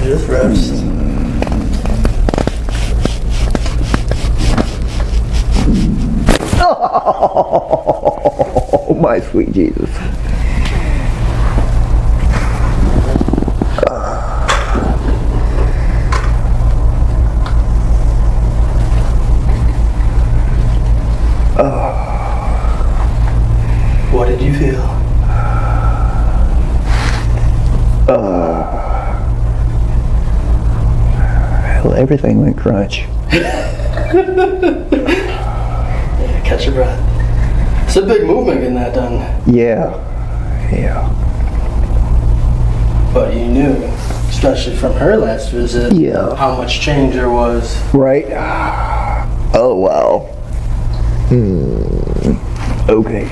Just rest. Oh, my sweet Jesus. What did you feel? Well, everything went crunch. Yeah, catch your breath. It's a big movement getting that done. Yeah. Yeah. But you knew, especially from her last visit, Yeah. how much change there was. Right? Oh, wow. Okay.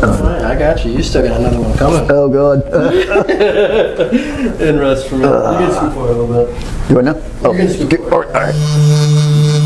Alright, I got you. You still got another one coming. Oh, God. And rest for me. You can scoot forward a little bit. Do I know? Oh, You can scoot forward. all right.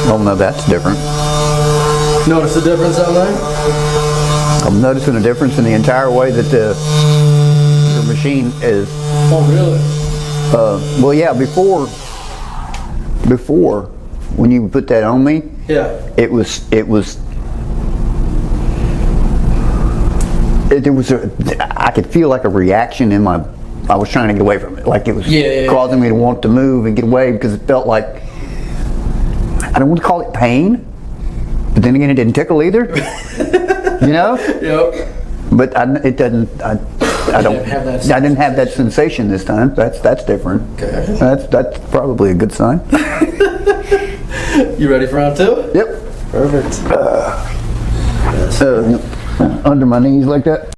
Oh, no, that's different. Notice the difference on there? I'm noticing a difference in the entire way that the machine is. Oh, really? Well, yeah, before, when you put that on me, Yeah. there was I could feel like a reaction in my, I was trying to get away from it, like it was causing me to want to move and get away because it felt like, I don't want to call it pain, but then again it didn't tickle either, you know? Yep. But it doesn't, I don't, I didn't have that sensation this time. That's different. Okay. That's probably a good sign. You ready for round two? Yep. Perfect. Under my knees like that.